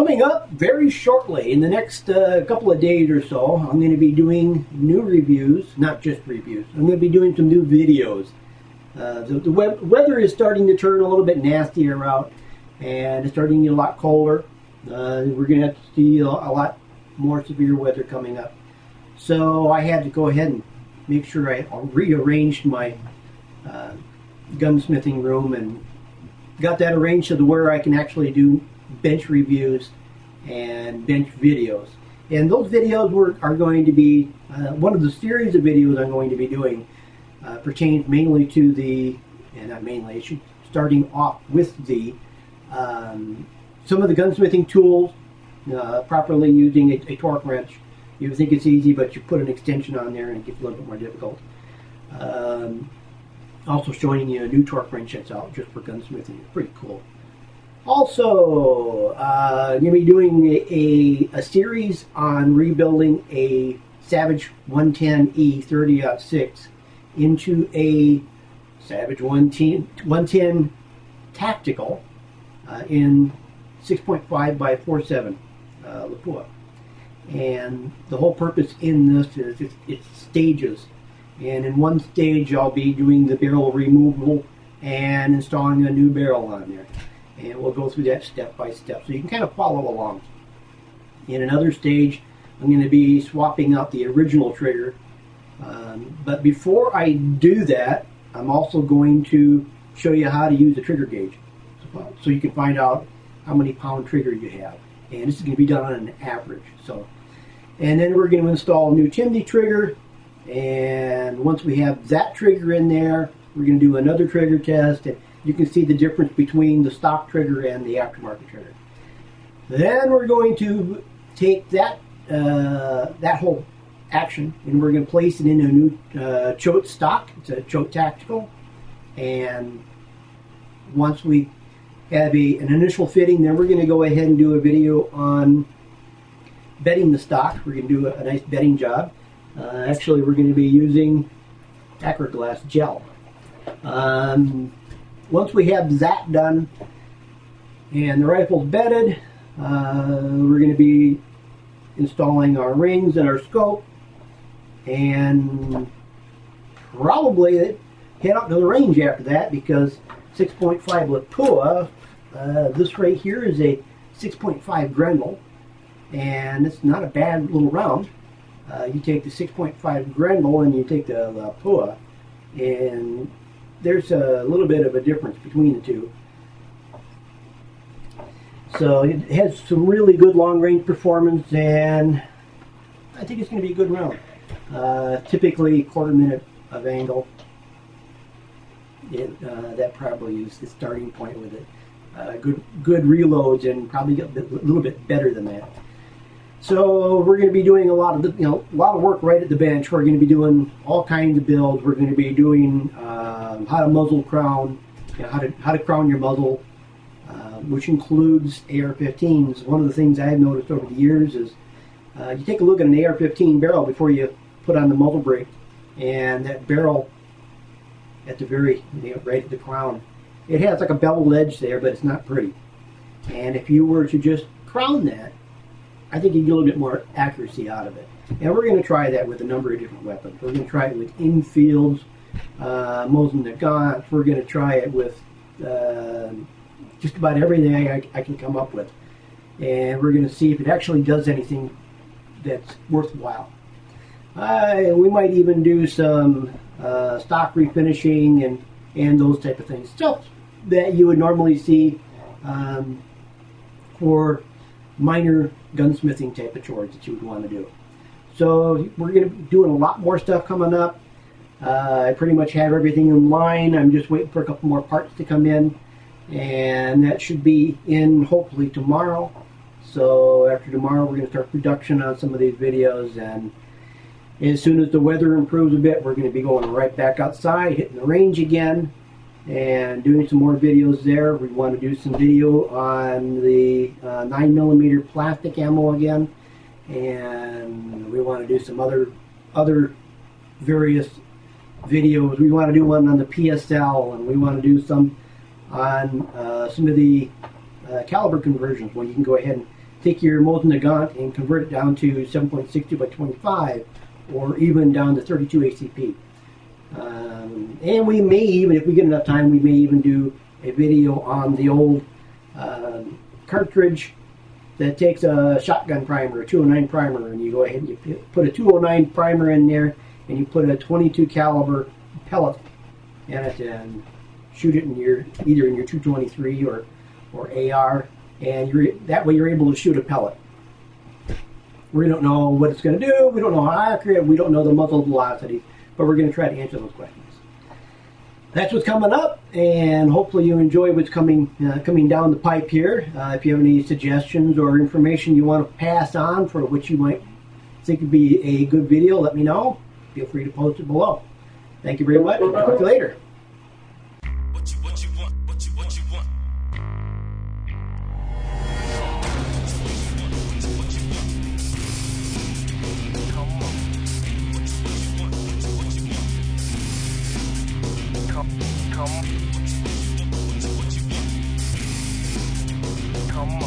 Coming up very shortly, in the next couple of days or so, I'm going to be doing new reviews, not just reviews. I'm going to be doing some new videos. The weather is starting to turn a little bit nastier out, and it's starting to get a lot colder. We're going to have to see a lot more severe weather coming up. So I had to go ahead and make sure I rearranged my gunsmithing room and got that arranged to where I can actually do bench reviews and bench videos. And those videos are going to be one of the series of videos I'm going to be doing pertains mainly to the, and not mainly, starting off with the some of the gunsmithing tools, properly using a torque wrench. You think it's easy, but you put an extension on there and it gets a little bit more difficult. Also showing you a new torque wrench that's out just for gunsmithing. It's pretty cool. Also, I'm going to be doing a series on rebuilding a Savage 110E 30-06 into a Savage 110 Tactical in 6.5 by 4.7 Weaponeer. And the whole purpose in this is it's stages. And in one stage I'll be doing the barrel removal and installing a new barrel on there. And we'll go through that step by step so you can kind of follow along. In another stage I'm going to be swapping out the original trigger. But before I do that, I'm also going to show you how to use the trigger gauge so you can find out how many pound trigger you have. And this is going to be done on an average. And then we're going to install a new chimney trigger. And once we have that trigger in there, we're going to do another trigger test. And you can see the difference between the stock trigger and the aftermarket trigger. Then we're going to take that whole action and we're going to place it in a new Choate stock. It's a Choate Tactical. And once we have an initial fitting, then we're going to go ahead and do a video on bedding the stock. We're going to do a nice bedding job. Actually, we're going to be using Acroglass gel. Once we have that done and the rifle's bedded, we're going to be installing our rings and our scope and probably head out to the range after that, because 6.5 Weaponeer, this right here is a 6.5 Grendel, and it's not a bad little round. You take the 6.5 Grendel and you take the Weaponeer, and there's a little bit of a difference between the two. So it has some really good long-range performance, and I think it's going to be a good round. Typically quarter minute of angle. That probably is the starting point with it. Good reloads, and probably get a little bit better than that. So we're going to be doing a lot of work right at the bench. We're going to be doing all kinds of builds. We're going to be doing how to muzzle crown, how to crown your muzzle, which includes AR-15s. One of the things I've noticed over the years is you take a look at an AR-15 barrel before you put on the muzzle brake, and that barrel at the very right at the crown, it has like a beveled edge there, but it's not pretty. And if you were to just crown that, I think you get a little bit more accuracy out of it. And we're going to try that with a number of different weapons. We're going to try it with infields, Mosin Nagant. We're going to try it with just about everything I can come up with. And we're going to see if it actually does anything that's worthwhile. We might even do some stock refinishing and those type of things. Stuff that you would normally see for minor gunsmithing type of chores that you would want to do. So we're going to be doing a lot more stuff coming up. I pretty much have everything in line. I'm just waiting for a couple more parts to come in, and that should be in hopefully tomorrow. So after tomorrow we're going to start production on some of these videos, and as soon as the weather improves a bit, we're going to be going right back outside, hitting the range again, and doing some more videos there. We want to do some video on the 9mm plastic ammo again, and we want to do some other various videos. We want to do one on the PSL, and we want to do some on some of the caliber conversions, when you can go ahead and take your molten nagant and convert it down to 7.62 by 25, or even down to 32 ACP. And we may even, if we get enough time, we may even do a video on the old cartridge that takes a shotgun primer, a 209 primer, and you go ahead and you put a 209 primer in there, and you put a 22 caliber pellet in it and shoot it in your either in your 223 or AR, and that way you're able to shoot a pellet. We don't know what it's going to do. We don't know how accurate. We don't know the muzzle velocity, but we're going to try to answer those questions. That's what's coming up, and hopefully you enjoy what's coming down the pipe here. If you have any suggestions or information you want to pass on for which you might think would be a good video, let me know. Feel free to post it below. Thank you very much. Talk to you later. Come on.